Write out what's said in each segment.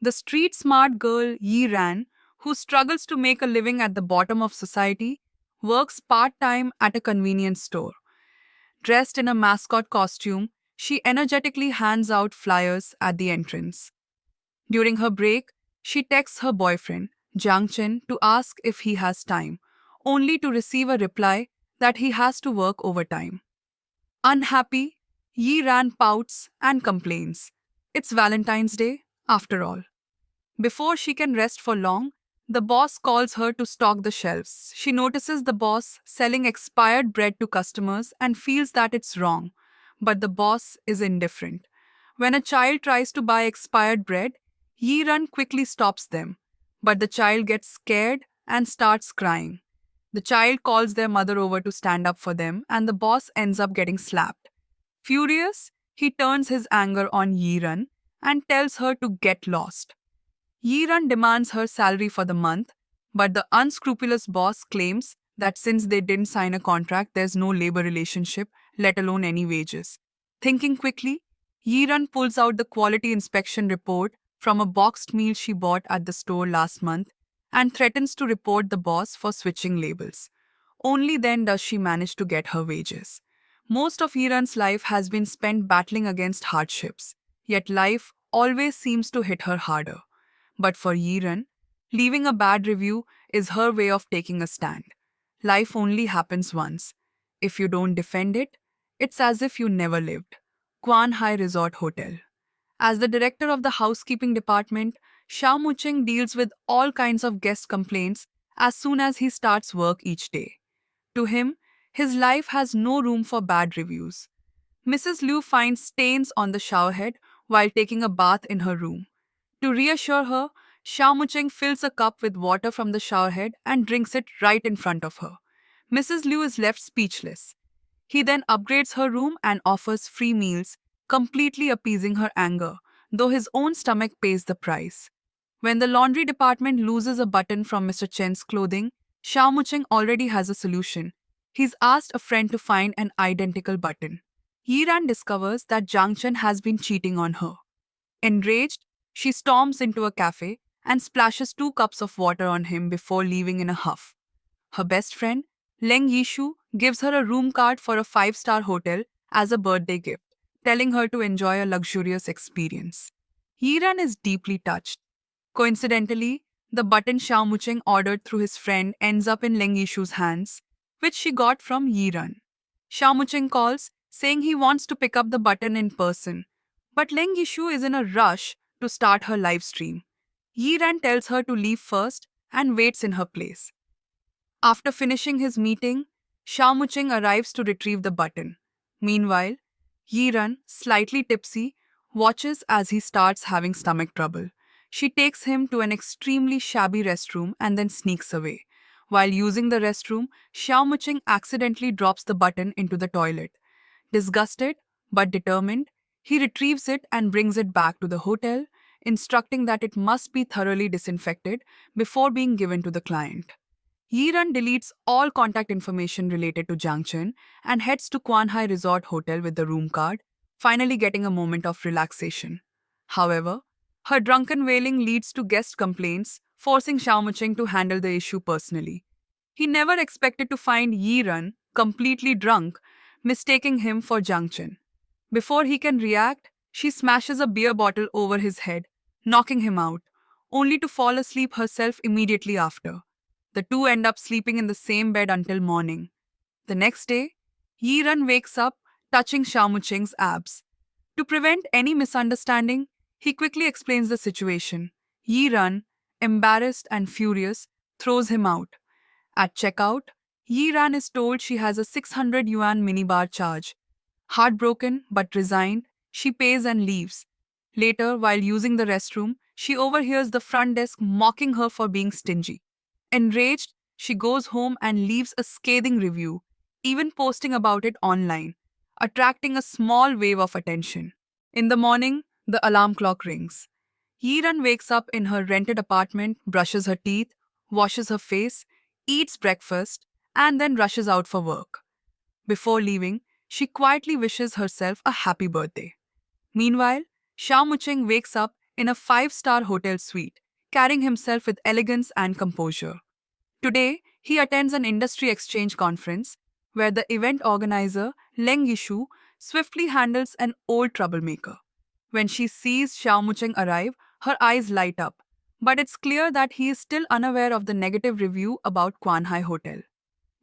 The street smart girl Yi Ran, who struggles to make a living at the bottom of society, works part time at a convenience store. Dressed in a mascot costume, she energetically hands out flyers at the entrance. During her break, she texts her boyfriend, Jiang Chen, to ask if he has time, only to receive a reply that he has to work overtime. Unhappy, Yi Ran pouts and complains. It's Valentine's Day, after all. Before she can rest for long, the boss calls her to stock the shelves. She notices the boss selling expired bread to customers and feels that it's wrong. But the boss is indifferent. When a child tries to buy expired bread, Yi Run quickly stops them. But the child gets scared and starts crying. The child calls their mother over to stand up for them, and the boss ends up getting slapped. Furious, he turns his anger on Yi Run and tells her to get lost. Yi-Run demands her salary for the month, but the unscrupulous boss claims that since they didn't sign a contract, there's no labor relationship, let alone any wages. Thinking quickly, Yi-Run pulls out the quality inspection report from a boxed meal she bought at the store last month and threatens to report the boss for switching labels. Only then does she manage to get her wages. Most of Yi-Run's life has been spent battling against hardships, yet life always seems to hit her harder. But for Yiran, leaving a bad review is her way of taking a stand. Life only happens once. If you don't defend it, it's as if you never lived. Quan Hai Resort Hotel. As the director of the housekeeping department, Shao Muching deals with all kinds of guest complaints as soon as he starts work each day. To him, his life has no room for bad reviews. Mrs. Liu finds stains on the showerhead while taking a bath in her room. To reassure her, Xiao Mucheng fills a cup with water from the showerhead and drinks it right in front of her. Mrs. Liu is left speechless. He then upgrades her room and offers free meals, completely appeasing her anger, though his own stomach pays the price. When the laundry department loses a button from Mr. Chen's clothing, Xiao Mucheng already has a solution. He's asked a friend to find an identical button. Yiran discovers that Jiang Chen has been cheating on her. Enraged, she storms into a cafe and splashes 2 cups of water on him before leaving in a huff. Her best friend, Leng Yishu, gives her a room card for a 5-star hotel as a birthday gift, telling her to enjoy a luxurious experience. Yiran is deeply touched. Coincidentally, the button Xiao Mucheng ordered through his friend ends up in Leng Yishu's hands, which she got from Yiran. Xiao Mucheng calls, saying he wants to pick up the button in person, but Leng Yishu is in a rush to start her live stream. Yiran tells her to leave first and waits in her place. After finishing his meeting, Xiao Mucheng arrives to retrieve the button. Meanwhile, Yiran, slightly tipsy, watches as he starts having stomach trouble. She takes him to an extremely shabby restroom and then sneaks away. While using the restroom, Xiao Mucheng accidentally drops the button into the toilet. Disgusted but determined, he retrieves it and brings it back to the hotel, instructing that it must be thoroughly disinfected before being given to the client. Yiran deletes all contact information related to Jiang Chen and heads to Quan Hai Resort Hotel with the room card, finally getting a moment of relaxation. However, her drunken wailing leads to guest complaints, forcing Xiao Mucheng to handle the issue personally. He never expected to find Yiran completely drunk, mistaking him for Jiang Chen. Before he can react, she smashes a beer bottle over his head, knocking him out, only to fall asleep herself immediately after. The two end up sleeping in the same bed until morning. The next day, Yiran wakes up touching Xiao Mucheng's abs. To prevent any misunderstanding, he quickly explains the situation. Yiran, embarrassed and furious, throws him out. At checkout, Yiran is told she has a 600 yuan minibar charge. Heartbroken but resigned, she pays and leaves. Later, while using the restroom, she overhears the front desk mocking her for being stingy. Enraged, she goes home and leaves a scathing review, even posting about it online, attracting a small wave of attention. In the morning, the alarm clock rings. Yiran wakes up in her rented apartment, brushes her teeth, washes her face, eats breakfast, and then rushes out for work. Before leaving, she quietly wishes herself a happy birthday. Meanwhile, Xiao Mucheng wakes up in a five-star hotel suite, carrying himself with elegance and composure. Today, he attends an industry exchange conference where the event organizer, Leng Yishu, swiftly handles an old troublemaker. When she sees Xiao Mucheng arrive, her eyes light up, but it's clear that he is still unaware of the negative review about Kwanhai Hotel.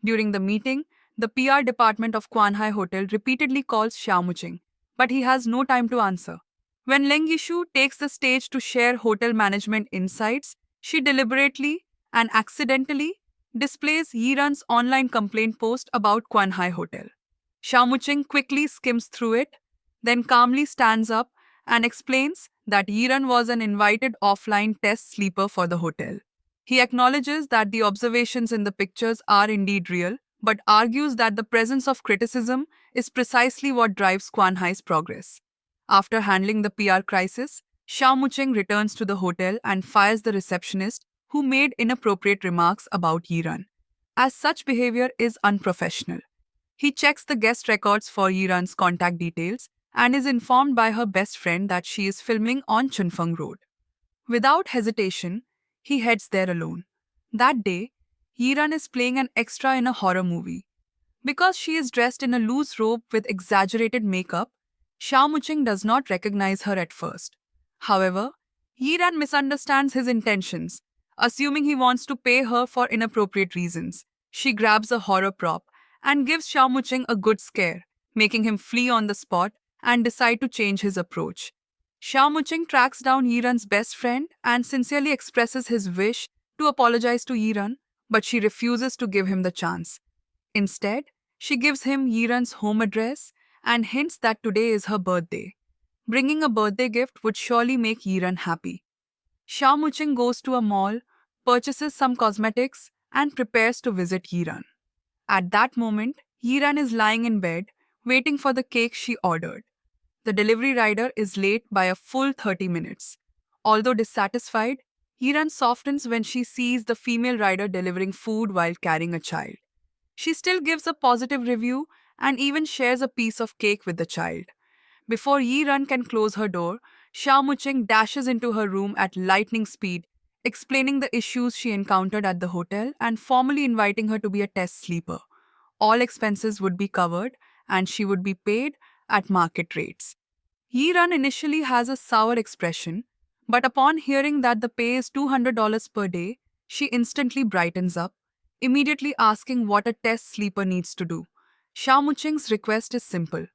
During the meeting, the PR department of Kwanhai Hotel repeatedly calls Xiao Mucheng, but he has no time to answer. When Leng Yishu takes the stage to share hotel management insights, she deliberately and accidentally displays Yiran's online complaint post about Kwanhai Hotel. Xiao Mucheng quickly skims through it, then calmly stands up and explains that Yiran was an invited offline test sleeper for the hotel. He acknowledges that the observations in the pictures are indeed real, but argues that the presence of criticism is precisely what drives Kwanhai's progress. After handling the PR crisis, Xiao Mucheng returns to the hotel and fires the receptionist who made inappropriate remarks about Yiran, as such behavior is unprofessional. He checks the guest records for Yiran's contact details and is informed by her best friend that she is filming on Chunfeng Road. Without hesitation, he heads there alone. That day, Yiran is playing an extra in a horror movie. Because she is dressed in a loose robe with exaggerated makeup, Xiao Mucheng does not recognize her at first. However, Yiran misunderstands his intentions, assuming he wants to pay her for inappropriate reasons. She grabs a horror prop and gives Xiao Mucheng a good scare, making him flee on the spot and decide to change his approach. Xiao Mucheng tracks down Yiran's best friend and sincerely expresses his wish to apologize to Yiran, but she refuses to give him the chance. Instead, she gives him Yiran's home address and hints that today is her birthday. Bringing a birthday gift would surely make Yiran happy. Xiao Mucheng goes to a mall, purchases some cosmetics, and prepares to visit Yiran. At that moment, Yiran is lying in bed, waiting for the cake she ordered. The delivery rider is late by a full 30 minutes. Although dissatisfied, Yiran softens when she sees the female rider delivering food while carrying a child. She still gives a positive review and even shares a piece of cake with the child. Before Yi-Run can close her door, Xiao Mucheng dashes into her room at lightning speed, explaining the issues she encountered at the hotel and formally inviting her to be a test sleeper. All expenses would be covered and she would be paid at market rates. Yi-Run initially has a sour expression, but upon hearing that the pay is $200 per day, she instantly brightens up, immediately asking what a test sleeper needs to do. Xiao Mucheng's request is simple: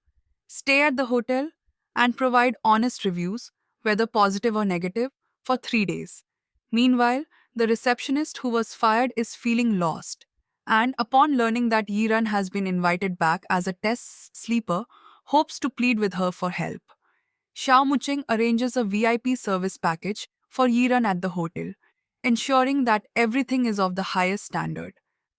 stay at the hotel and provide honest reviews, whether positive or negative, for 3 days. Meanwhile, the receptionist who was fired is feeling lost, and upon learning that Yiran has been invited back as a test sleeper, hopes to plead with her for help. Xiao Mucheng arranges a VIP service package for Yiran at the hotel, ensuring that everything is of the highest standard.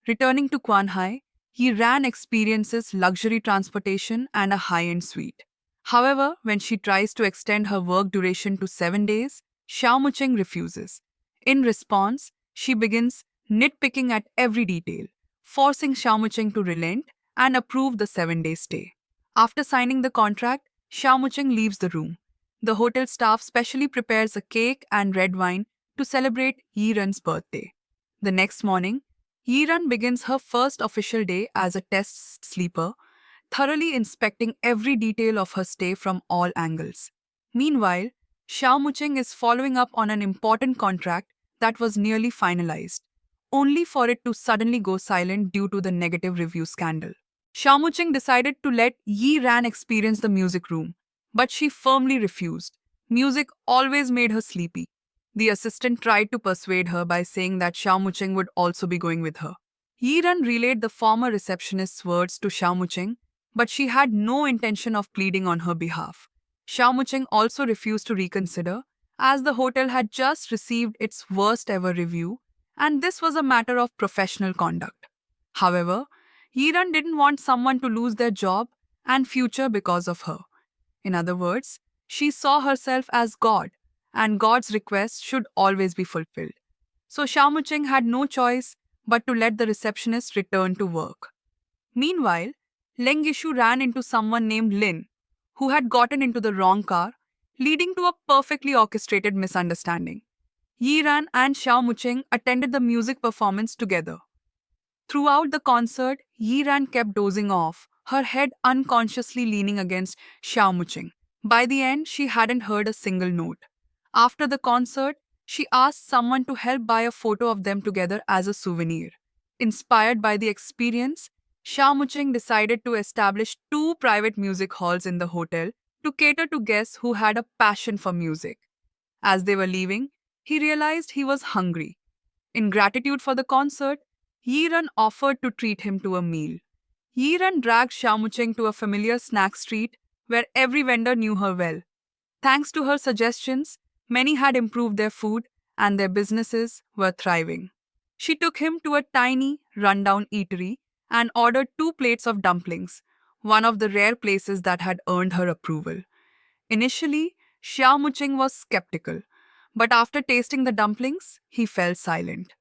Returning to Kwanhai, Yiran experiences luxury transportation and a high-end suite. However, when she tries to extend her work duration to 7 days, Xiao Mucheng refuses. In response, she begins nitpicking at every detail, forcing Xiao Mucheng to relent and approve the 7-day stay. After signing the contract, Xiao Mucheng leaves the room. The hotel staff specially prepares a cake and red wine to celebrate Yiran's birthday. The next morning, Yiran begins her first official day as a test sleeper, thoroughly inspecting every detail of her stay from all angles. Meanwhile, Xiao Mucheng is following up on an important contract that was nearly finalized, only for it to suddenly go silent due to the negative review scandal. Xiao Mucheng decided to let Yi Ran experience the music room, but she firmly refused. Music always made her sleepy. The assistant tried to persuade her by saying that Xiao Mucheng would also be going with her. Yi Ran relayed the former receptionist's words to Xiao Mucheng, but she had no intention of pleading on her behalf. Xiao Mucheng also refused to reconsider, as the hotel had just received its worst ever review, and this was a matter of professional conduct. However, Yiran didn't want someone to lose their job and future because of her. In other words, she saw herself as God, and God's requests should always be fulfilled. So Xiao Mucheng had no choice but to let the receptionist return to work. Meanwhile, Leng Yishu ran into someone named Lin, who had gotten into the wrong car, leading to a perfectly orchestrated misunderstanding. Yi Ran and Xiao Muqing attended the music performance together. Throughout the concert, Yi Ran kept dozing off, her head unconsciously leaning against Xiao Muqing. By the end, she hadn't heard a single note. After the concert, she asked someone to help buy a photo of them together as a souvenir. Inspired by the experience, Xiao Muqing decided to establish two private music halls in the hotel to cater to guests who had a passion for music. As they were leaving, he realized he was hungry. In gratitude for the concert, Yiran offered to treat him to a meal. Yiran dragged Xiaomucheng to a familiar snack street where every vendor knew her well. Thanks to her suggestions, many had improved their food and their businesses were thriving. She took him to a tiny, rundown eatery and ordered 2 plates of dumplings, one of the rare places that had earned her approval. Initially, Xiao Muqing was skeptical, but after tasting the dumplings, he fell silent.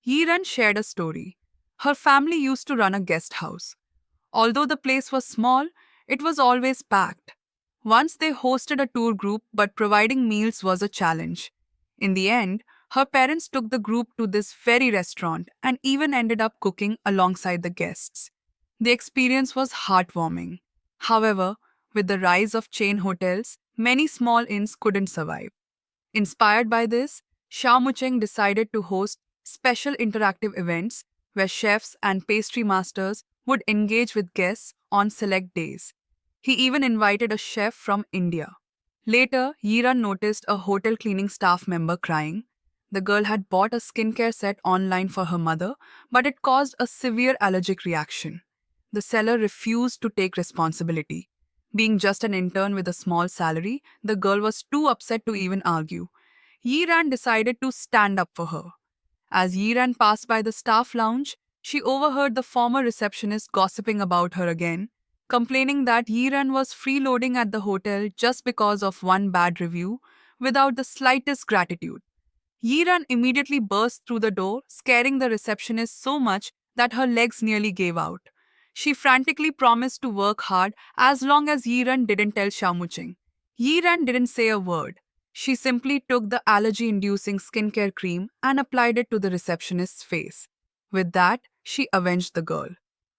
Yiran shared a story. Her family used to run a guest house. Although the place was small, it was always packed. Once they hosted a tour group, but providing meals was a challenge. In the end, her parents took the group to this very restaurant and even ended up cooking alongside the guests. The experience was heartwarming. However, with the rise of chain hotels, many small inns couldn't survive. Inspired by this, Xiao Mucheng decided to host special interactive events where chefs and pastry masters would engage with guests on select days. He even invited a chef from India. Later, Yiran noticed a hotel cleaning staff member crying. The girl had bought a skincare set online for her mother, but it caused a severe allergic reaction. The seller refused to take responsibility. Being just an intern with a small salary, the girl was too upset to even argue. Yiran decided to stand up for her. As Yiran passed by the staff lounge, she overheard the former receptionist gossiping about her again, complaining that Yiran was freeloading at the hotel just because of one bad review without the slightest gratitude. Yiran immediately burst through the door, scaring the receptionist so much that her legs nearly gave out. She frantically promised to work hard as long as Yiran didn't tell Shamuching. Yiran didn't say a word. She simply took the allergy inducing skincare cream and applied it to the receptionist's face. With that, she avenged the girl.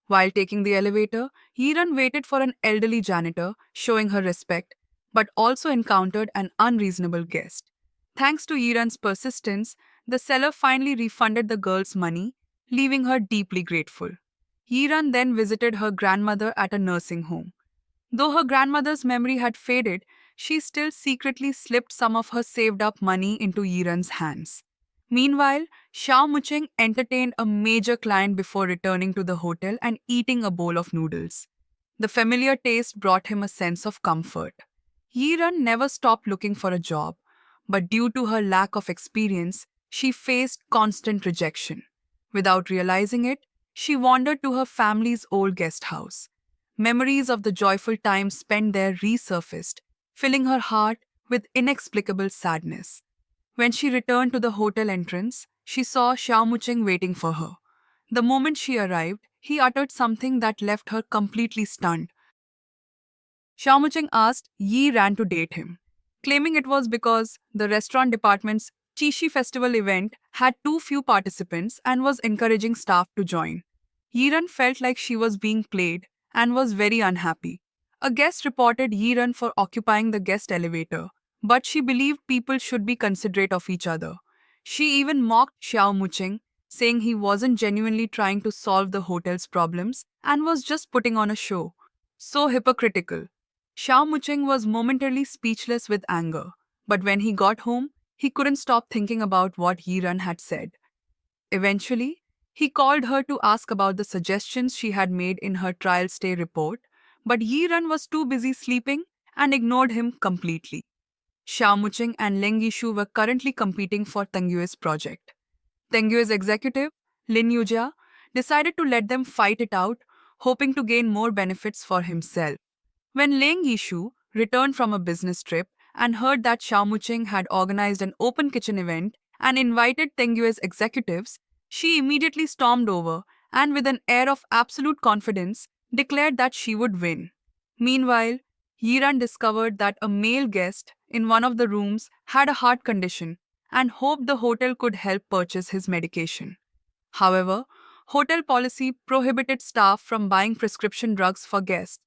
While taking the elevator, Yiran waited for an elderly janitor, showing her respect, but also encountered an unreasonable guest. Thanks to Yiran's persistence, the seller finally refunded the girl's money, leaving her deeply grateful. Yiran then visited her grandmother at a nursing home. Though her grandmother's memory had faded, she still secretly slipped some of her saved up money into Yiran's hands. Meanwhile, Xiao Mucheng entertained a major client before returning to the hotel and eating a bowl of noodles. The familiar taste brought him a sense of comfort. Yiran never stopped looking for a job, but due to her lack of experience, she faced constant rejection. Without realizing it, she wandered to her family's old guest house. Memories of the joyful times spent there resurfaced, filling her heart with inexplicable sadness. When she returned to the hotel entrance, she saw Xiao Mucheng waiting for her. The moment she arrived, he uttered something that left her completely stunned. Xiao Mucheng asked Yi Ran to date him, claiming it was because the restaurant department's Chishi festival event had too few participants and was encouraging staff to join. Yiran felt like she was being played and was very unhappy. A guest reported Yiran for occupying the guest elevator, but she believed people should be considerate of each other. She even mocked Xiao Mucheng, saying he wasn't genuinely trying to solve the hotel's problems and was just putting on a show. So hypocritical. Xiao Mucheng was momentarily speechless with anger, but when he got home, he couldn't stop thinking about what Yiran had said. Eventually, he called her to ask about the suggestions she had made in her trial stay report, but Yiran was too busy sleeping and ignored him completely. Xiao Mucheng and Leng Yishu were currently competing for Tengyue's project. Tengyue's executive, Lin Yujia, decided to let them fight it out, hoping to gain more benefits for himself. When Leng Yishu returned from a business trip and heard that Xiao Mucheng had organized an open kitchen event and invited Tengyue's executives, she immediately stormed over and, with an air of absolute confidence, declared that she would win. Meanwhile, Yiran discovered that a male guest in one of the rooms had a heart condition and hoped the hotel could help purchase his medication. However, hotel policy prohibited staff from buying prescription drugs for guests.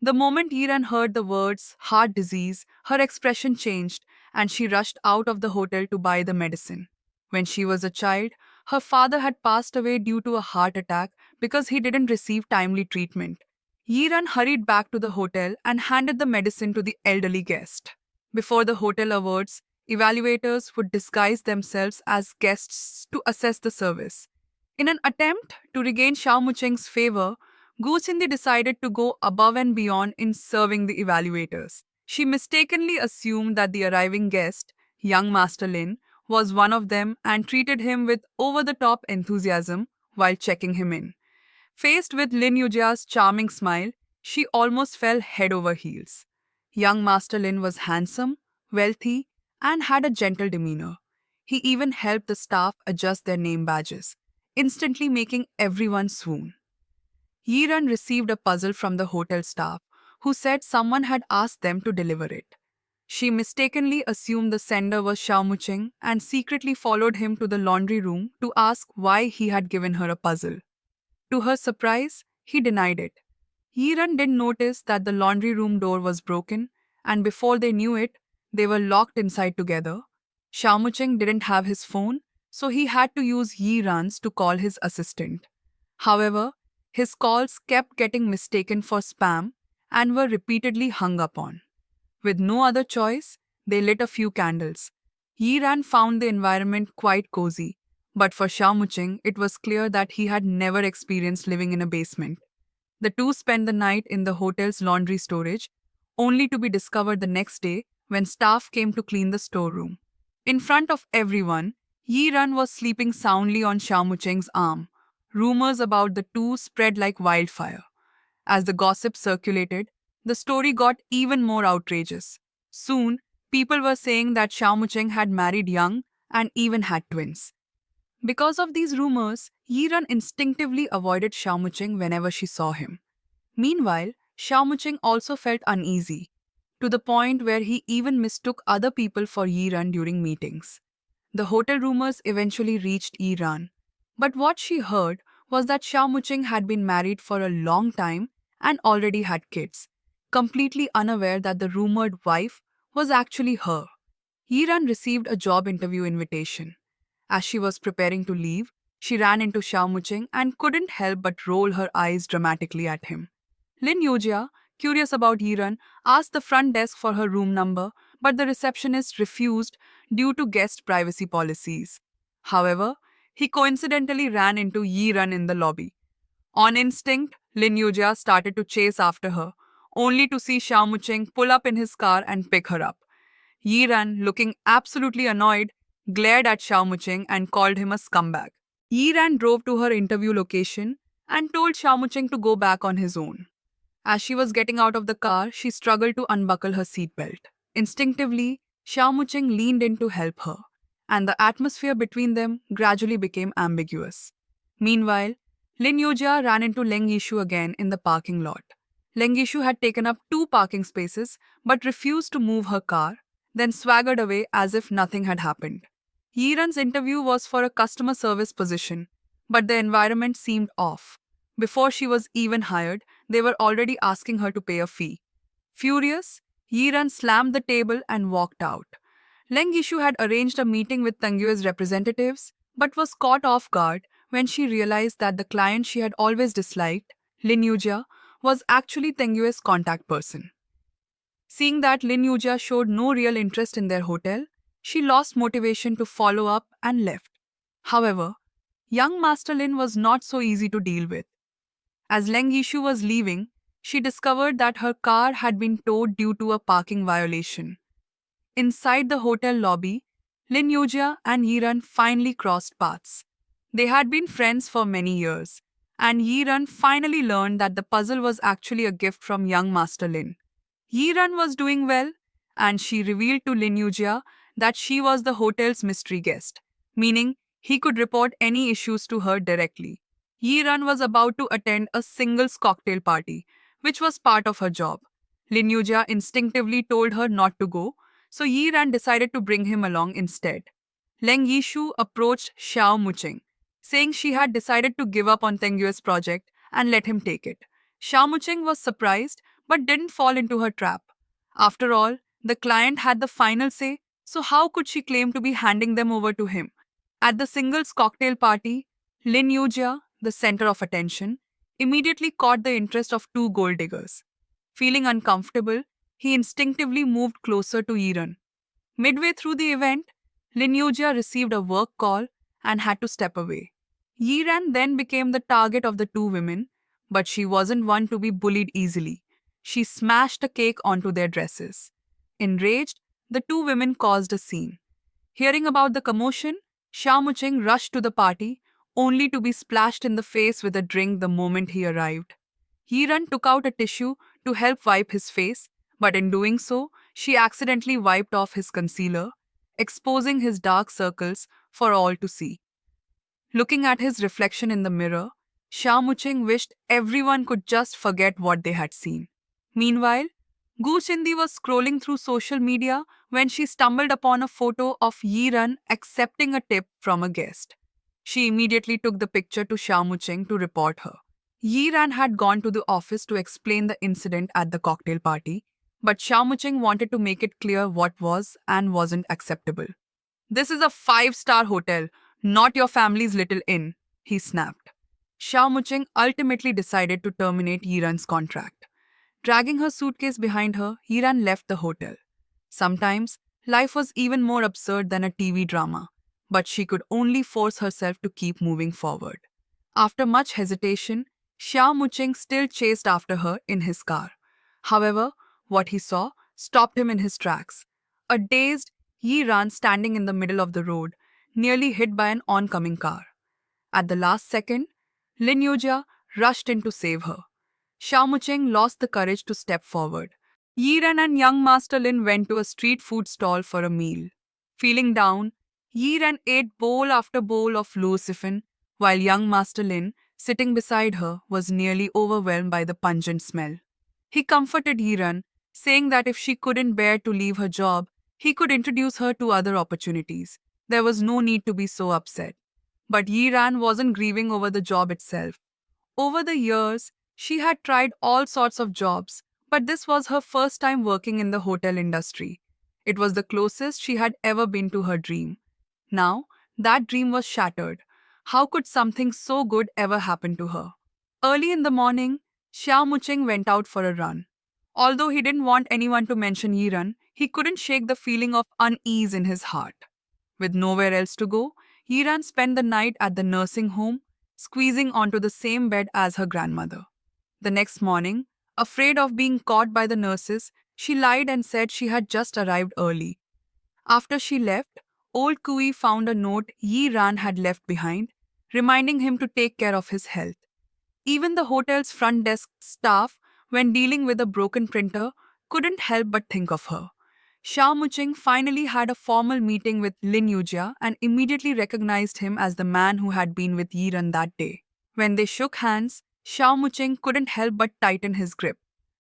The moment Yiran heard the words heart disease, her expression changed and she rushed out of the hotel to buy the medicine. When she was a child, her father had passed away due to a heart attack because he didn't receive timely treatment. Yiran hurried back to the hotel and handed the medicine to the elderly guest. Before the hotel awards, evaluators would disguise themselves as guests to assess the service. In an attempt to regain Xiao Mucheng's favor, Gu Qindi decided to go above and beyond in serving the evaluators. She mistakenly assumed that the arriving guest, young Master Lin, was one of them and treated him with over the top enthusiasm while checking him in. Faced with Lin Yujia's charming smile, she almost fell head over heels. Young Master Lin was handsome, wealthy, and had a gentle demeanor. He even helped the staff adjust their name badges, instantly making everyone swoon. Yiran received a puzzle from the hotel staff, who said someone had asked them to deliver it. She mistakenly assumed the sender was Xiao Mucheng and secretly followed him to the laundry room to ask why he had given her a puzzle. To her surprise, he denied it. Yiran didn't notice that the laundry room door was broken, and before they knew it, they were locked inside together. Xiao Mucheng didn't have his phone, so he had to use Yiran's to call his assistant. However, his calls kept getting mistaken for spam and were repeatedly hung up on. With no other choice, they lit a few candles. Yiran found the environment quite cozy, but for Xiao Mucheng, it was clear that he had never experienced living in a basement. The two spent the night in the hotel's laundry storage, only to be discovered the next day when staff came to clean the storeroom. In front of everyone, Yiran was sleeping soundly on Xiao Mucheng's arm. Rumors about the two spread like wildfire. As the gossip circulated, the story got even more outrageous. Soon, people were saying that Xiao Mucheng had married young and even had twins. Because of these rumors, Yiran instinctively avoided Xiao Mucheng whenever she saw him. Meanwhile, Xiao Mucheng also felt uneasy, to the point where he even mistook other people for Yiran during meetings. The hotel rumors eventually reached Yiran, but what she heard was that Xiao Mucheng had been married for a long time and already had kids, completely unaware that the rumored wife was actually her. Yiran received a job interview invitation. As she was preparing to leave, she ran into Xiao Mucheng and couldn't help but roll her eyes dramatically at him. Lin Yujia, curious about Yiran, asked the front desk for her room number, but the receptionist refused due to guest privacy policies. However, he coincidentally ran into Yiran in the lobby. On instinct, Lin Yujia started to chase after her, only to see Xiao Mucheng pull up in his car and pick her up. Yiran, looking absolutely annoyed, glared at Xiao Mucheng and called him a scumbag. Yiran drove to her interview location and told Xiao Mucheng to go back on his own. As she was getting out of the car, she struggled to unbuckle her seatbelt. Instinctively, Xiao Mucheng leaned in to help her, and the atmosphere between them gradually became ambiguous. Meanwhile, Lin Yujia ran into Leng Yishu again in the parking lot. Leng Yishu had taken up two parking spaces but refused to move her car, then swaggered away as if nothing had happened. Yiran's interview was for a customer service position, but the environment seemed off. Before she was even hired, they were already asking her to pay a fee. Furious, Yiran slammed the table and walked out. Leng Yishu had arranged a meeting with Tengyue's representatives, but was caught off guard when she realized that the client she had always disliked, Lin Yujia, was actually Tengyue's contact person. Seeing that Lin Yujia showed no real interest in their hotel, she lost motivation to follow up and left. However, young Master Lin was not so easy to deal with. As Leng Yishu was leaving, she discovered that her car had been towed due to a parking violation. Inside the hotel lobby, Lin Yujia and Yiran finally crossed paths. They had been friends for many years, and Yiran finally learned that the puzzle was actually a gift from young Master Lin. Yiran was doing well, and she revealed to Lin Yujia that she was the hotel's mystery guest, meaning he could report any issues to her directly. Yiran was about to attend a singles cocktail party, which was part of her job. Lin Yujia instinctively told her not to go, so Yi Ran decided to bring him along instead. Leng Yishu approached Xiao Muqing, saying she had decided to give up on Tengyue's project and let him take it. Xiao Muqing was surprised but didn't fall into her trap. After all, the client had the final say, so how could she claim to be handing them over to him? At the singles cocktail party, Lin Yujia, the center of attention, immediately caught the interest of two gold diggers. Feeling uncomfortable, he instinctively moved closer to Yiran. Midway through the event, Lin Yujia received a work call and had to step away. Yiran then became the target of the two women, but she wasn't one to be bullied easily. She smashed a cake onto their dresses. Enraged, the two women caused a scene. Hearing about the commotion, Xiao Muqing rushed to the party, only to be splashed in the face with a drink the moment he arrived. Yiran took out a tissue to help wipe his face, but in doing so, she accidentally wiped off his concealer, exposing his dark circles for all to see. Looking at his reflection in the mirror, Xiao Muqing wished everyone could just forget what they had seen. Meanwhile, Gu Chindi was scrolling through social media when she stumbled upon a photo of Yi Ran accepting a tip from a guest. She immediately took the picture to Xiao Muqing to report her. Yi Ran had gone to the office to explain the incident at the cocktail party, but Xiao Muqing wanted to make it clear what was and wasn't acceptable. This is a five-star hotel, not your family's little inn, he snapped. Xiao Muqing ultimately decided to terminate Yiran's contract. Dragging her suitcase behind her, Yiran left the hotel. Sometimes, life was even more absurd than a TV drama, but she could only force herself to keep moving forward. After much hesitation, Xiao Muqing still chased after her in his car. However, what he saw stopped him in his tracks. A dazed Yi Ran standing in the middle of the road, nearly hit by an oncoming car. At the last second, Lin Yujia rushed in to save her. Xiao Muqing lost the courage to step forward. Yi Ran and young Master Lin went to a street food stall for a meal. Feeling down, Yi Ran ate bowl after bowl of lucifin, while young Master Lin, sitting beside her, was nearly overwhelmed by the pungent smell. He comforted Yi Ran, saying that if she couldn't bear to leave her job, he could introduce her to other opportunities. There was no need to be so upset. But Yi Ran wasn't grieving over the job itself. Over the years, she had tried all sorts of jobs, but this was her first time working in the hotel industry. It was the closest she had ever been to her dream. Now, that dream was shattered. How could something so good ever happen to her? Early in the morning, Xiao Muqing went out for a run. Although he didn't want anyone to mention Yiran, he couldn't shake the feeling of unease in his heart. With nowhere else to go, Yiran spent the night at the nursing home, squeezing onto the same bed as her grandmother. The next morning, afraid of being caught by the nurses, she lied and said she had just arrived early. After she left, old Kui found a note Yi Ran had left behind, reminding him to take care of his health. Even the hotel's front desk staff, when dealing with a broken printer, couldn't help but think of her. Xiao Muqing finally had a formal meeting with Lin Yujia and immediately recognized him as the man who had been with Yiran that day. When they shook hands, Xiao Muqing couldn't help but tighten his grip.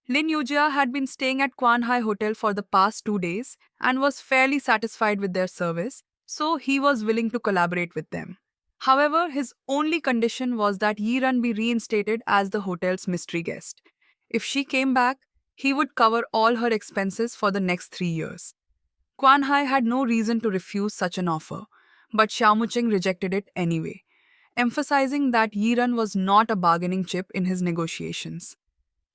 Lin Yujia had been staying at Quan Hai Hotel for the past 2 days and was fairly satisfied with their service, so he was willing to collaborate with them. However, his only condition was that Yiran be reinstated as the hotel's mystery guest. If she came back, he would cover all her expenses for the next 3 years. Quan Hai had no reason to refuse such an offer, but Xiao Muqing rejected it anyway, emphasizing that Yiran was not a bargaining chip in his negotiations.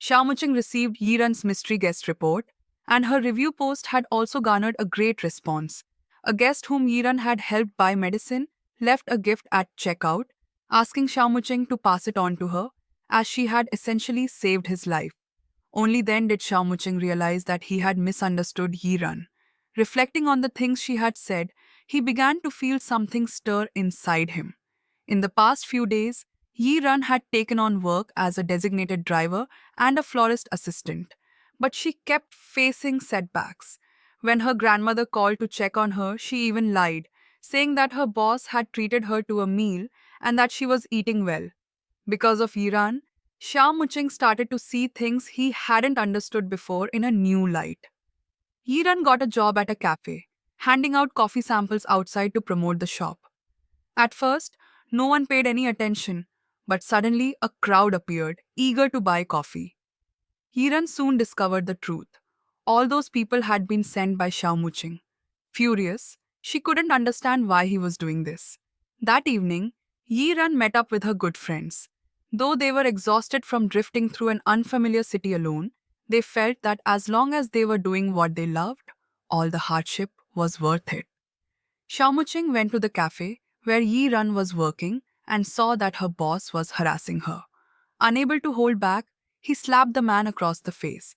Xiao Muqing received Yiran's mystery guest report, and her review post had also garnered a great response. A guest whom Yiran had helped buy medicine left a gift at checkout, asking Xiao Muqing to pass it on to her, as she had essentially saved his life. Only then did Xiao Muqing realize that he had misunderstood Yiran. Reflecting on the things she had said, he began to feel something stir inside him. In the past few days, Yiran had taken on work as a designated driver and a florist assistant, but she kept facing setbacks. When her grandmother called to check on her, she even lied, saying that her boss had treated her to a meal and that she was eating well. Because of Yiran, Xiao Muqing started to see things he hadn't understood before in a new light. Yiran got a job at a cafe, handing out coffee samples outside to promote the shop. At first, no one paid any attention, but suddenly a crowd appeared, eager to buy coffee. Yiran soon discovered the truth. All those people had been sent by Xiao Muqing. Furious, she couldn't understand why he was doing this. That evening, Yiran met up with her good friends. Though they were exhausted from drifting through an unfamiliar city alone, they felt that as long as they were doing what they loved, all the hardship was worth it. Xiaomuqing went to the cafe where Yi Ran was working and saw that her boss was harassing her. Unable to hold back, he slapped the man across the face.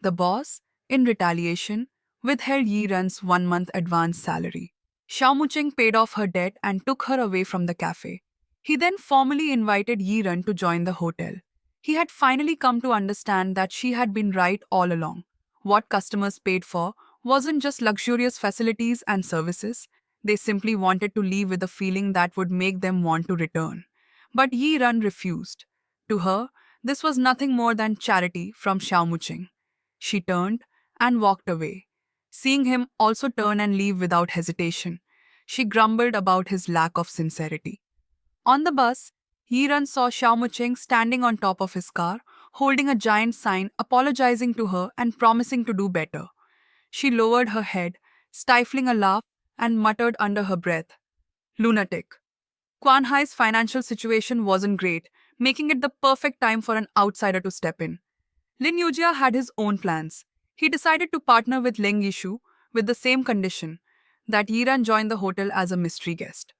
The boss, in retaliation, withheld Yi Ran's 1 month advance salary. Xiaomuqing paid off her debt and took her away from the cafe. He then formally invited Yi Ran to join the hotel. He had finally come to understand that she had been right all along. What customers paid for wasn't just luxurious facilities and services, they simply wanted to leave with a feeling that would make them want to return. But Yi Ran refused. To her, this was nothing more than charity from Xiao Muqing. She turned and walked away. Seeing him also turn and leave without hesitation, she grumbled about his lack of sincerity. On the bus, Yiran saw Xiao Muqing standing on top of his car, holding a giant sign apologizing to her and promising to do better. She lowered her head, stifling a laugh, and muttered under her breath, "Lunatic." Quan Hai's financial situation wasn't great, making it the perfect time for an outsider to step in. Lin Yujia had his own plans. He decided to partner with Leng Yishu with the same condition that Yiran join the hotel as a mystery guest.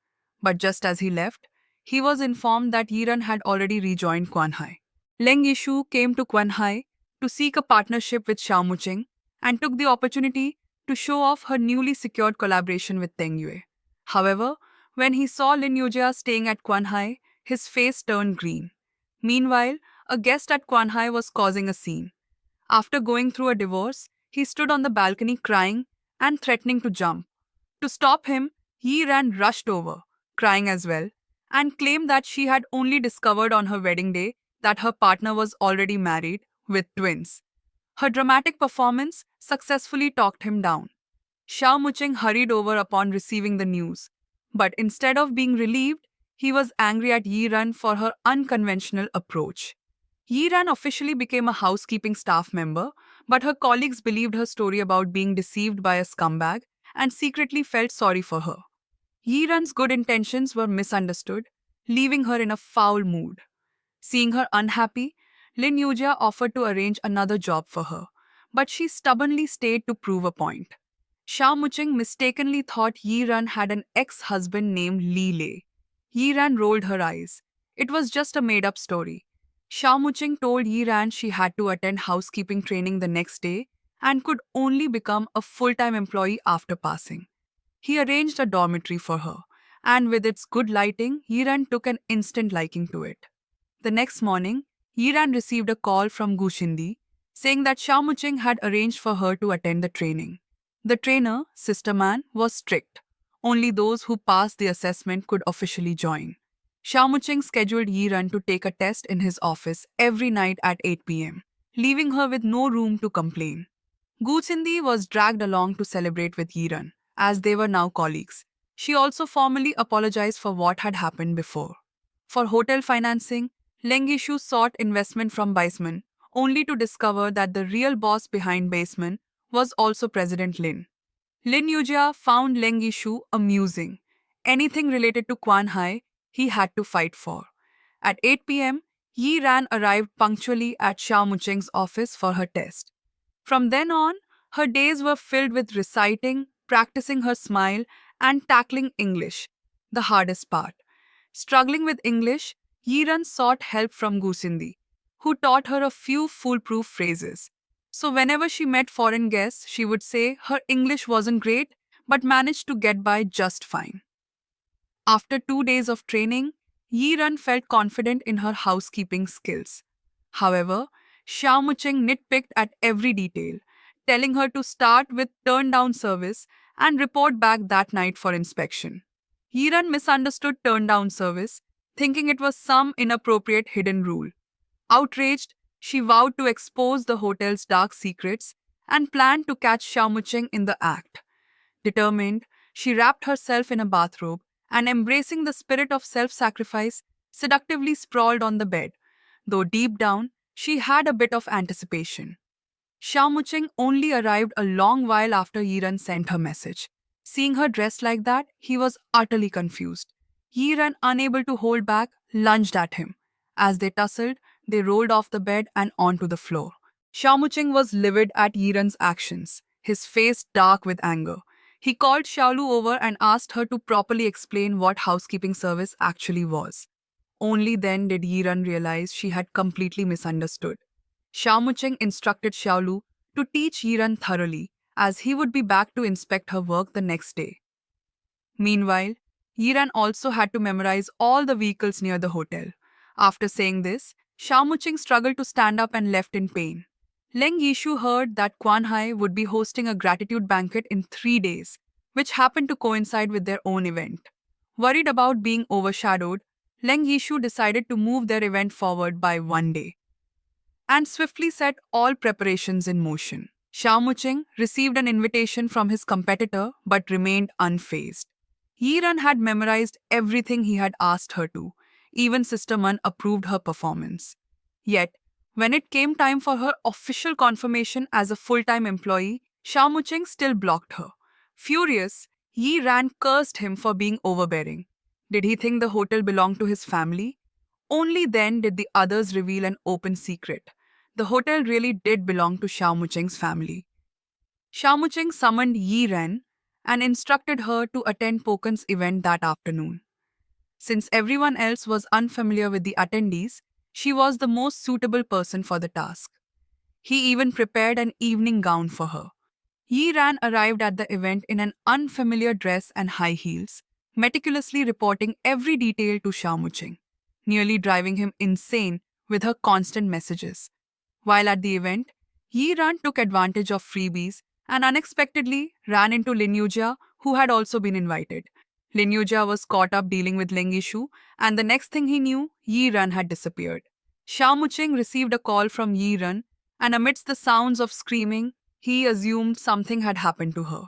But just as he left, he was informed that Yiran had already rejoined Quan Hai. Leng Yishu came to Quan Hai to seek a partnership with Xiao Muqing and took the opportunity to show off her newly secured collaboration with Teng Yue. However, when he saw Lin Yujia staying at Quan Hai, his face turned green. Meanwhile, a guest at Quan Hai was causing a scene. After going through a divorce, he stood on the balcony crying and threatening to jump. To stop him, Yi Ran rushed over, crying as well, and claimed that she had only discovered on her wedding day that her partner was already married with twins. Her dramatic performance successfully talked him down. Xiao Muqing hurried over upon receiving the news, but instead of being relieved, he was angry at Yi Ran for her unconventional approach. Yi Ran officially became a housekeeping staff member, but her colleagues believed her story about being deceived by a scumbag and secretly felt sorry for her. Yi Ran's good intentions were misunderstood, leaving her in a foul mood. Seeing her unhappy, Lin Yujia offered to arrange another job for her, but she stubbornly stayed to prove a point. Xiao Muqing mistakenly thought Yi Ran had an ex-husband named Li Lei. Yi Ran rolled her eyes. It was just a made-up story. Xiao Muqing told Yi Ran she had to attend housekeeping training the next day and could only become a full-time employee after passing. He arranged a dormitory for her, and with its good lighting, Yi Ran took an instant liking to it. The next morning, Yi Ran received a call from Gu Shindi saying that Xiao Muqing had arranged for her to attend the training. The trainer, Sister Man, was strict. Only those who passed the assessment could officially join. Xiao Muqing scheduled Yi Ran to take a test in his office every night at 8 p.m., leaving her with no room to complain. Gu Chindi was dragged along to celebrate with Yi Ran, as they were now colleagues. She also formally apologized for what had happened before. For hotel financing, Leng Yishu sought investment from Baseman, only to discover that the real boss behind Baseman was also President Lin. Lin Yujia found Leng Yishu amusing. Anything related to Quan Hai, he had to fight for. At 8 p.m., Yi Ran arrived punctually at Xiao Muqing's office for her test. From then on, her days were filled with reciting, practicing her smile, and tackling English, the hardest part. Struggling with English, Yiran sought help from Gusindi, who taught her a few foolproof phrases. So whenever she met foreign guests, she would say her English wasn't great, but managed to get by just fine. After 2 days of training, Yiran felt confident in her housekeeping skills. However, Xiao Muqing nitpicked at every detail, telling her to start with turn down service and report back that night for inspection. Yiran misunderstood turn down service, thinking it was some inappropriate hidden rule. Outraged, she vowed to expose the hotel's dark secrets and planned to catch Xiao Muqing in the act. Determined, she wrapped herself in a bathrobe and, embracing the spirit of self sacrifice, seductively sprawled on the bed, though deep down she had a bit of anticipation. Xiao Muqing only arrived a long while after Yiran sent her message. Seeing her dressed like that, he was utterly confused. Yiran, unable to hold back, lunged at him. As they tussled, they rolled off the bed and onto the floor. Xiao Muqing was livid at Yiran's actions, his face dark with anger. He called Xiaolu over and asked her to properly explain what housekeeping service actually was. Only then did Yiran realize she had completely misunderstood. Xiao Muqing instructed Xiaolu to teach Yiran thoroughly, as he would be back to inspect her work the next day. Meanwhile, Yiran also had to memorize all the vehicles near the hotel. After saying this, Xiao Muqing struggled to stand up and left in pain. Leng Yishu heard that Quan Hai would be hosting a gratitude banquet in 3 days, which happened to coincide with their own event. Worried about being overshadowed, Leng Yishu decided to move their event forward by 1 day and swiftly set all preparations in motion. Xiao Muqing received an invitation from his competitor but remained unfazed. Yiran had memorized everything he had asked her to. Even Sister Man approved her performance. Yet, when it came time for her official confirmation as a full-time employee, Xiao Muqing still blocked her. Furious, Yiran cursed him for being overbearing. Did he think the hotel belonged to his family? Only then did the others reveal an open secret. The hotel really did belong to Xiao Muqing's family. Xiao Muqing summoned Yi Ren and instructed her to attend Poken's event that afternoon. Since everyone else was unfamiliar with the attendees, she was the most suitable person for the task. He even prepared an evening gown for her. Yi Ran arrived at the event in an unfamiliar dress and high heels, meticulously reporting every detail to Xiao Muqing, nearly driving him insane with her constant messages. While at the event, Yi Ran took advantage of freebies and unexpectedly ran into Lin Yujia, who had also been invited. Lin Yujia was caught up dealing with Leng Yishu, and the next thing he knew, Yi Ran had disappeared. Xiao Muqing received a call from Yi Ran, and amidst the sounds of screaming, he assumed something had happened to her.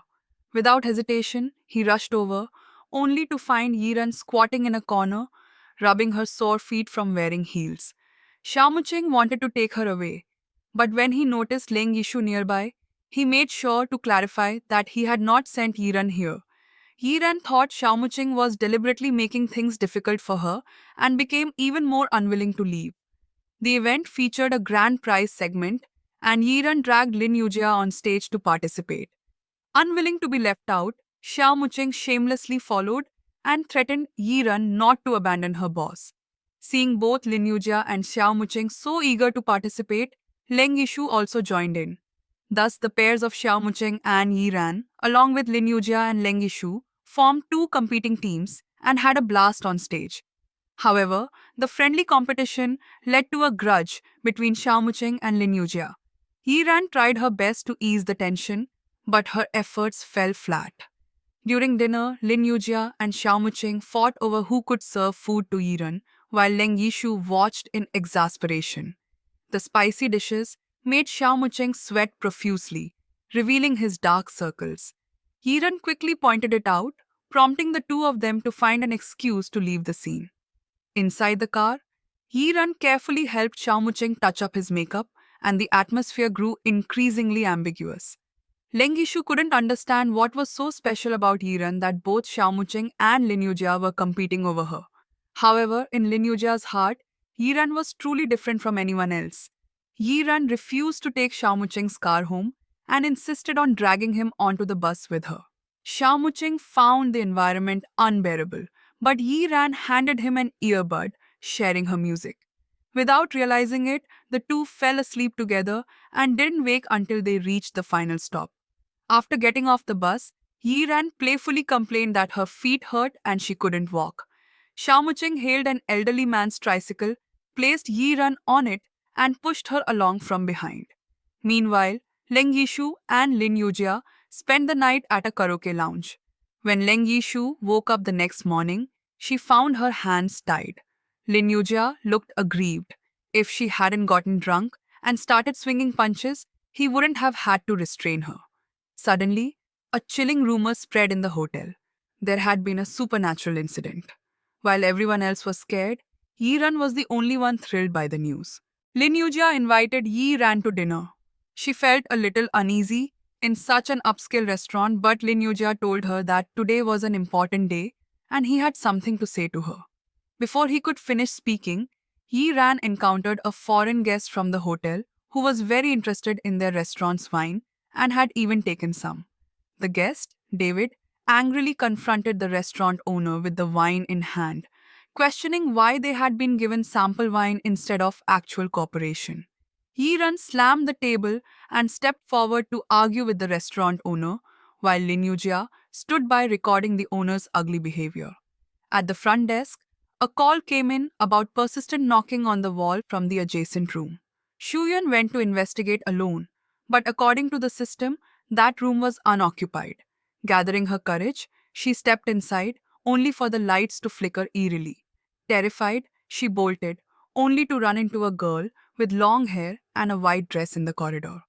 Without hesitation, he rushed over, only to find Yi Ran squatting in a corner, rubbing her sore feet from wearing heels. Xiao Muqing wanted to take her away, but when he noticed Leng Yishu nearby, he made sure to clarify that he had not sent Yiran here. Yiran thought Xiao Muqing was deliberately making things difficult for her and became even more unwilling to leave. The event featured a grand prize segment, and Yiran dragged Lin Yujia on stage to participate. Unwilling to be left out, Xiao Muqing shamelessly followed and threatened Yiran not to abandon her boss. Seeing both Lin Yujia and Xiao Muqing so eager to participate, Leng Yishu also joined in. Thus, the pairs of Xiao Muqing and Yiran, along with Lin Yujia and Leng Yishu, formed two competing teams and had a blast on stage. However, the friendly competition led to a grudge between Xiao Muqing and Lin Yujia. Yiran tried her best to ease the tension, but her efforts fell flat. During dinner, Lin Yujia and Xiao Muqing fought over who could serve food to Yiran, while Leng Yishu watched in exasperation. The spicy dishes made Xiao Muqing sweat profusely, revealing his dark circles. Yiran quickly pointed it out, prompting the two of them to find an excuse to leave the scene. Inside the car, Yiran carefully helped Xiao Muqing touch up his makeup, and the atmosphere grew increasingly ambiguous. Leng Yishu couldn't understand what was so special about Yiran that both Xiao Muqing and Lin Yujia were competing over her. However, in Lin Yujia's heart, Yiran was truly different from anyone else. Yiran refused to take Xiao Muqing's car home and insisted on dragging him onto the bus with her. Xiao Muqing found the environment unbearable, but Yiran handed him an earbud, sharing her music. Without realizing it, the two fell asleep together and didn't wake until they reached the final stop. After getting off the bus, Yiran playfully complained that her feet hurt and she couldn't walk. Xiao Muqing hailed an elderly man's tricycle, placed Yiran on it, and pushed her along from behind. Meanwhile, Leng Yishu and Lin Yujia spent the night at a karaoke lounge. When Leng Yishu woke up the next morning, she found her hands tied. Lin Yujia looked aggrieved. If she hadn't gotten drunk and started swinging punches, he wouldn't have had to restrain her. Suddenly, a chilling rumor spread in the hotel. There had been a supernatural incident. While everyone else was scared, Yi Ran was the only one thrilled by the news. Lin Yujia invited Yi Ran to dinner. She felt a little uneasy in such an upscale restaurant, but Lin Yujia told her that today was an important day and he had something to say to her. Before he could finish speaking, Yi Ran encountered a foreign guest from the hotel who was very interested in their restaurant's wine and had even taken some. The guest, David, angrily confronted the restaurant owner with the wine in hand, questioning why they had been given sample wine instead of actual cooperation. Yiran slammed the table and stepped forward to argue with the restaurant owner, while Lin Yujia stood by recording the owner's ugly behavior. At the front desk, a call came in about persistent knocking on the wall from the adjacent room. Shu Yun went to investigate alone, but according to the system, that room was unoccupied. Gathering her courage, she stepped inside, only for the lights to flicker eerily. Terrified, she bolted, only to run into a girl with long hair and a white dress in the corridor.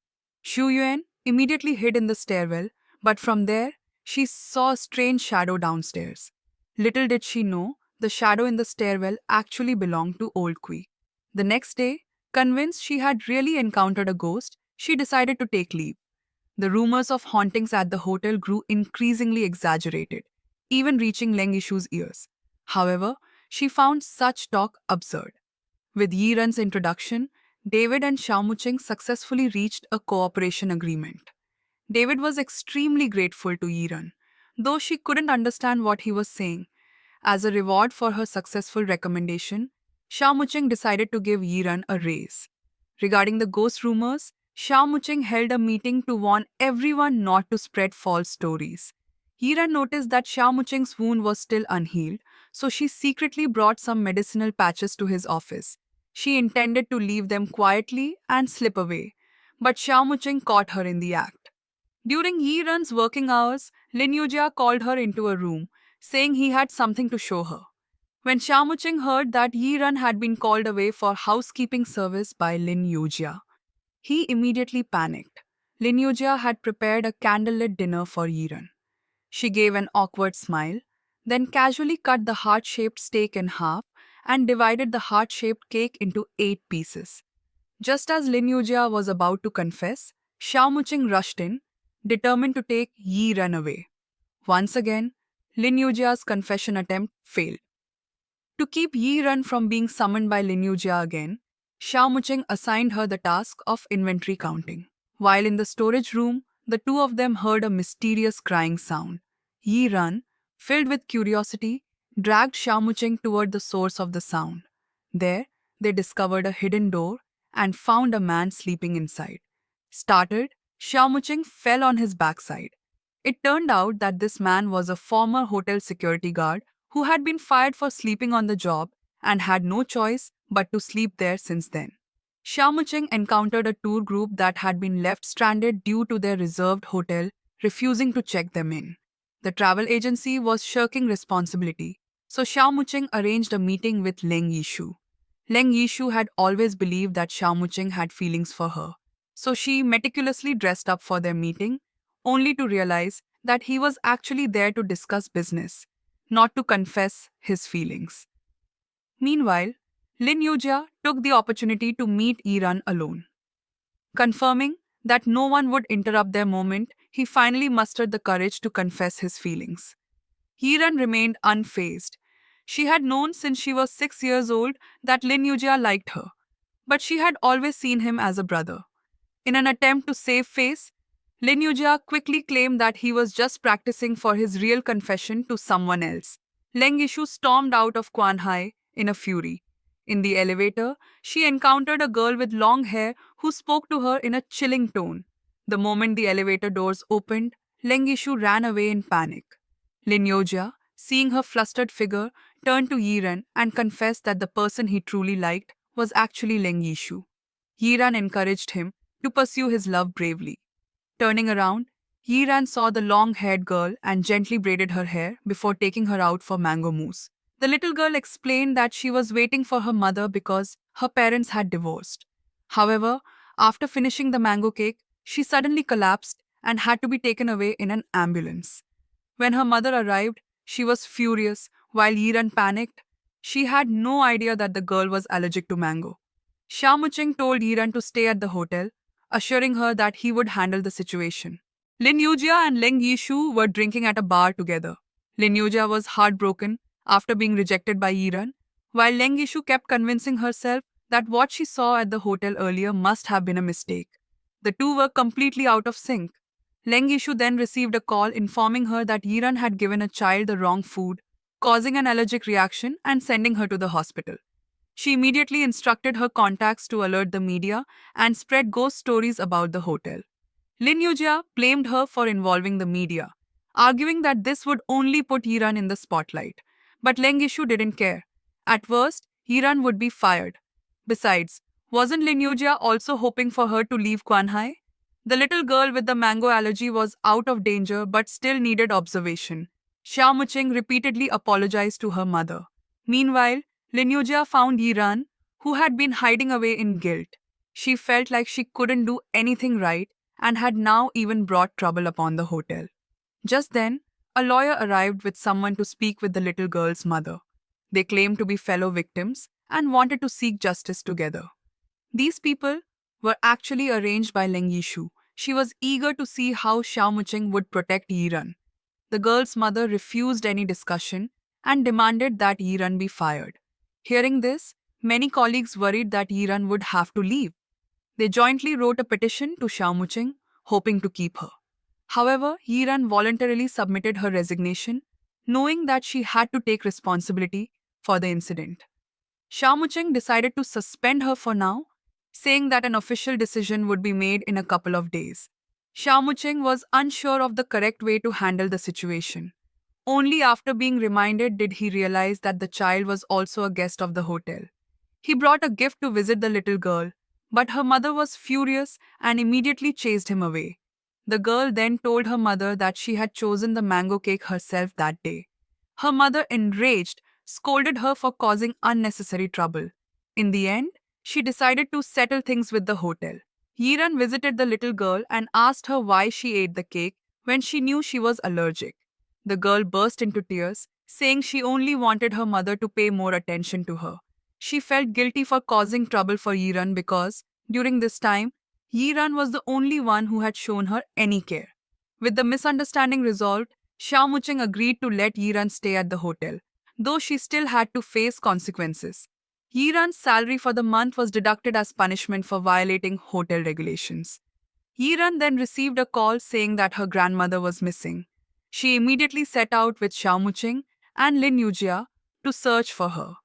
Shu Yuan immediately hid in the stairwell, but from there, she saw a strange shadow downstairs. Little did she know, the shadow in the stairwell actually belonged to Old Kui. The next day, convinced she had really encountered a ghost, she decided to take leave. The rumors of hauntings at the hotel grew increasingly exaggerated, even reaching Leng Yishu's ears. However, she found such talk absurd. With Yi Ran's introduction, David and Xiao Muqing successfully reached a cooperation agreement. David was extremely grateful to Yi Ran, though she couldn't understand what he was saying. As a reward for her successful recommendation, Xiao Muqing decided to give Yi Ran a raise. Regarding the ghost rumors, Xiao Muqing held a meeting to warn everyone not to spread false stories. Yi Ran noticed that Xiao Muqing's wound was still unhealed, so she secretly brought some medicinal patches to his office. She intended to leave them quietly and slip away, but Xiao Muqing caught her in the act. During Yi Ran's working hours, Lin Yujia called her into a room, saying he had something to show her. When Xiao Muqing heard that Yi Ran had been called away for housekeeping service by Lin Yujia, he immediately panicked. Lin Yujia had prepared a candlelit dinner for Yi Ran. She gave an awkward smile, then casually cut the heart-shaped steak in half and divided the heart-shaped cake into 8 pieces. Just as Lin Yujia was about to confess, Xiao Muqing rushed in, determined to take Yi Ran away. Once again, Lin Yujia's confession attempt failed. To keep Yi Ran from being summoned by Lin Yujia again, Xiao Muqing assigned her the task of inventory counting. While in the storage room, the two of them heard a mysterious crying sound. Yi Ran, filled with curiosity, dragged Xiao Muqing toward the source of the sound. There, they discovered a hidden door and found a man sleeping inside. Startled, Xiao Muqing fell on his backside. It turned out that this man was a former hotel security guard who had been fired for sleeping on the job and had no choice but to sleep there since then. Xiao Muqing encountered a tour group that had been left stranded due to their reserved hotel refusing to check them in. The travel agency was shirking responsibility, so Xiao Muqing arranged a meeting with Leng Yishu. Leng Yishu had always believed that Xiao Muqing had feelings for her, so she meticulously dressed up for their meeting, only to realize that he was actually there to discuss business, not to confess his feelings. Meanwhile, Lin Yujia took the opportunity to meet Yi Ran alone. Confirming that no one would interrupt their moment, he finally mustered the courage to confess his feelings. Yi Ran remained unfazed. She had known since she was 6 years old that Lin Yujia liked her, but she had always seen him as a brother. In an attempt to save face, Lin Yujia quickly claimed that he was just practicing for his real confession to someone else. Leng Yishu stormed out of Quan Hai in a fury. In the elevator, she encountered a girl with long hair who spoke to her in a chilling tone. The moment the elevator doors opened, Leng Yishu ran away in panic. Lin Yujia, seeing her flustered figure, turned to Yi Ran and confessed that the person he truly liked was actually Leng Yishu. Yi Ran encouraged him to pursue his love bravely. Turning around, Yi Ran saw the long-haired girl and gently braided her hair before taking her out for mango mousse. The little girl explained that she was waiting for her mother because her parents had divorced. However, after finishing the mango cake, she suddenly collapsed and had to be taken away in an ambulance. When her mother arrived, she was furious, while Yiran panicked. She had no idea that the girl was allergic to mango. Xiao Muching told Yiran to stay at the hotel, assuring her that he would handle the situation. Lin Yujia and Leng Yishu were drinking at a bar together. Lin Yujia was heartbroken after being rejected by Yiran, while Leng Yishu kept convincing herself that what she saw at the hotel earlier must have been a mistake. The two were completely out of sync. Leng Yishu then received a call informing her that Yiran had given a child the wrong food, causing an allergic reaction and sending her to the hospital. She immediately instructed her contacts to alert the media and spread ghost stories about the hotel. Lin Yujia blamed her for involving the media, arguing that this would only put Yiran in the spotlight. But Leng Yishu didn't care. At worst, Yiran would be fired. Besides, wasn't Lin Yujia also hoping for her to leave Quanhai? The little girl with the mango allergy was out of danger but still needed observation. Xiao Muching repeatedly apologized to her mother. Meanwhile, Lin Yujia found Yiran, who had been hiding away in guilt. She felt like she couldn't do anything right and had now even brought trouble upon the hotel. Just then, a lawyer arrived with someone to speak with the little girl's mother. They claimed to be fellow victims and wanted to seek justice together. These people were actually arranged by Leng Yishu. She was eager to see how Xiao Muching would protect Yiran. The girl's mother refused any discussion and demanded that Yiran be fired. Hearing this, many colleagues worried that Yiran would have to leave. They jointly wrote a petition to Xiao Muching, hoping to keep her. However, Yiran voluntarily submitted her resignation, knowing that she had to take responsibility for the incident. Xiao Muching decided to suspend her for now, saying that an official decision would be made in a couple of days. Xiao Muching was unsure of the correct way to handle the situation. Only after being reminded did he realize that the child was also a guest of the hotel. He brought a gift to visit the little girl, but her mother was furious and immediately chased him away. The girl then told her mother that she had chosen the mango cake herself that day. Her mother, enraged, scolded her for causing unnecessary trouble. In the end, she decided to settle things with the hotel. Yiran visited the little girl and asked her why she ate the cake when she knew she was allergic. The girl burst into tears, saying she only wanted her mother to pay more attention to her. She felt guilty for causing trouble for Yiran because, during this time, Yiran was the only one who had shown her any care. With the misunderstanding resolved, Xiao Muching agreed to let Yiran stay at the hotel, though she still had to face consequences. Yiran's salary for the month was deducted as punishment for violating hotel regulations. Yiran then received a call saying that her grandmother was missing. She immediately set out with Xiao Muching and Lin Yujia to search for her.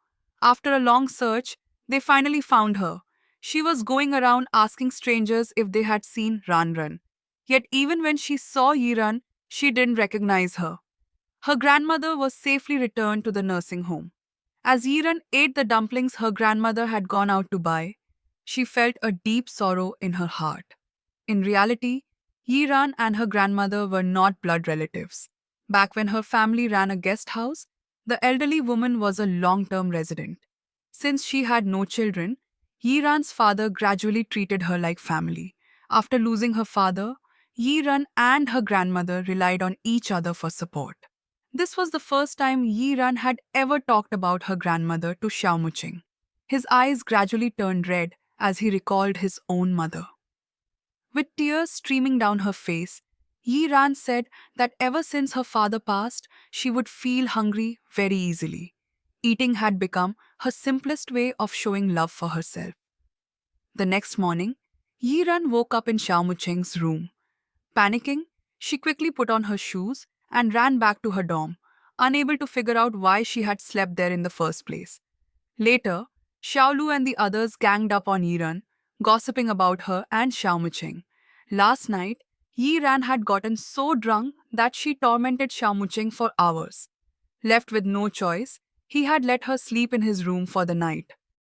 After a long search, they finally found her. She was going around asking strangers if they had seen Ranran. Yet even when she saw Yiran, she didn't recognize her. Her grandmother was safely returned to the nursing home. As Yiran ate the dumplings her grandmother had gone out to buy, she felt a deep sorrow in her heart. In reality, Yiran and her grandmother were not blood relatives. Back when her family ran a guest house, the elderly woman was a long-term resident. Since she had no children, Yiran's father gradually treated her like family. After losing her father, Yiran and her grandmother relied on each other for support. This was the first time Yiran had ever talked about her grandmother to Xiao Muching. His eyes gradually turned red as he recalled his own mother. With tears streaming down her face, Yiran said that ever since her father passed, she would feel hungry very easily. Eating had become her simplest way of showing love for herself. The next morning, Yiran woke up in Xiao Mucheng's room. Panicking, she quickly put on her shoes and ran back to her dorm, unable to figure out why she had slept there in the first place. Later, Xiaolu and the others ganged up on Yiran, gossiping about her and Xiao Mucheng. Last night, Yiran had gotten so drunk that she tormented Xiao Mucheng for hours. Left with no choice, he had let her sleep in his room for the night.